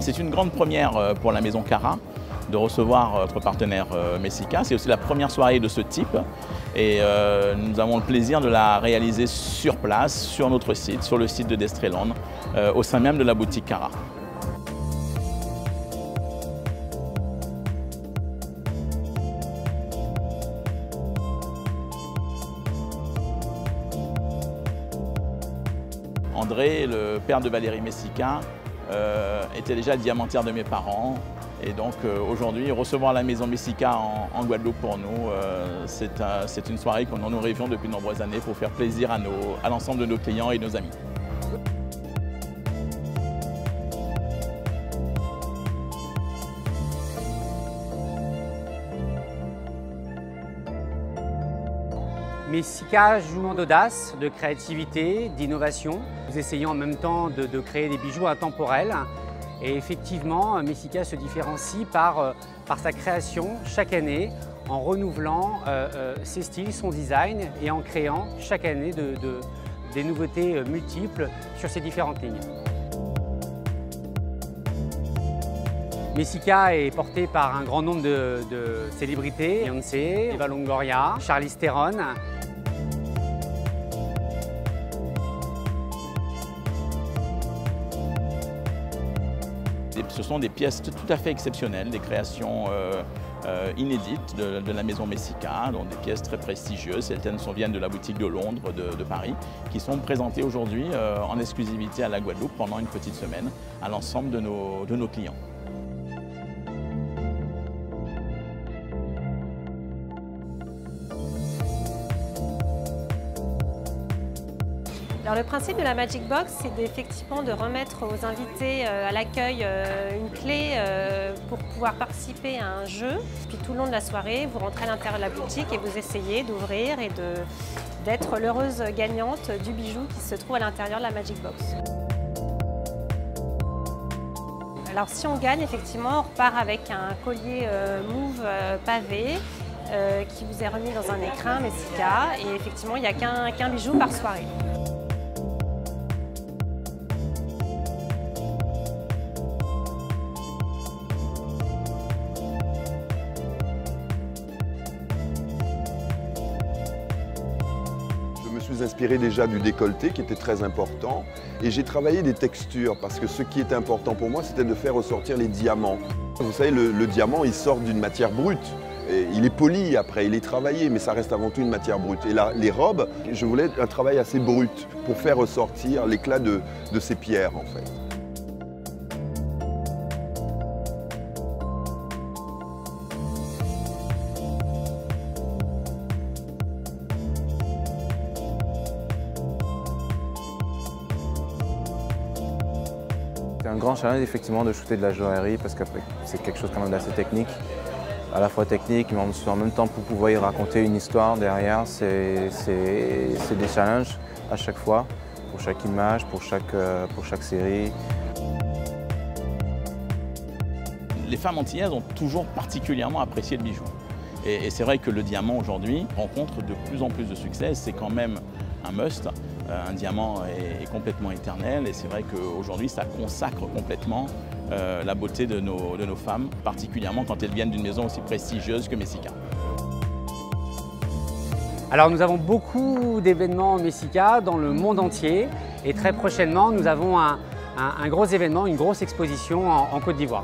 C'est une grande première pour la maison Cara de recevoir notre partenaire Messika. C'est aussi la première soirée de ce type et nous avons le plaisir de la réaliser sur place, sur notre site, sur le site de Destreland, au sein même de la boutique Cara. André, le père de Valérie Messika, était déjà le diamantaire de mes parents. Et donc aujourd'hui, recevoir la maison Messika en Guadeloupe pour nous, c'est une soirée que nous rêvions depuis de nombreuses années pour faire plaisir à l'ensemble de nos clients et nos amis. Messika joue d'audace, de créativité, d'innovation. Nous essayons en même temps de créer des bijoux intemporels. Et effectivement, Messika se différencie par sa création chaque année, en renouvelant ses styles, son design et en créant chaque année des nouveautés multiples sur ses différentes lignes. Messika est porté par un grand nombre de célébrités, Beyoncé, Eva Longoria, Charlize Theron. Ce sont des pièces tout à fait exceptionnelles, des créations inédites de la maison Messika, donc des pièces très prestigieuses. Certaines viennent de la boutique de Londres, de Paris, qui sont présentées aujourd'hui en exclusivité à la Guadeloupe pendant une petite semaine à l'ensemble de nos clients. Alors le principe de la Magic Box, c'est effectivement de remettre aux invités à l'accueil une clé pour pouvoir participer à un jeu. Puis tout le long de la soirée, vous rentrez à l'intérieur de la boutique et vous essayez d'ouvrir et d'être l'heureuse gagnante du bijou qui se trouve à l'intérieur de la Magic Box. Alors si on gagne, effectivement, on repart avec un collier mauve pavé qui vous est remis dans un écrin Messika et effectivement, il n'y a qu'un bijou par soirée. Je me suis inspiré déjà du décolleté qui était très important et j'ai travaillé des textures parce que ce qui était important pour moi c'était de faire ressortir les diamants. Vous savez le diamant il sort d'une matière brute, et il est poli après, il est travaillé mais ça reste avant tout une matière brute. Et là les robes, je voulais un travail assez brut pour faire ressortir l'éclat de ces pierres en fait. C'est un grand challenge effectivement de shooter de la joaillerie parce que c'est quelque chose quand même d'assez technique, à la fois technique mais en même temps pour pouvoir y raconter une histoire derrière, c'est des challenges à chaque fois, pour chaque image, pour chaque série. Les femmes antillaises ont toujours particulièrement apprécié le bijou. Et c'est vrai que le diamant aujourd'hui rencontre de plus en plus de succès, c'est quand même un must. Un diamant est complètement éternel et c'est vrai qu'aujourd'hui ça consacre complètement la beauté de nos femmes, particulièrement quand elles viennent d'une maison aussi prestigieuse que Messika. Alors nous avons beaucoup d'événements Messika dans le monde entier et très prochainement nous avons un gros événement, une grosse exposition en Côte d'Ivoire.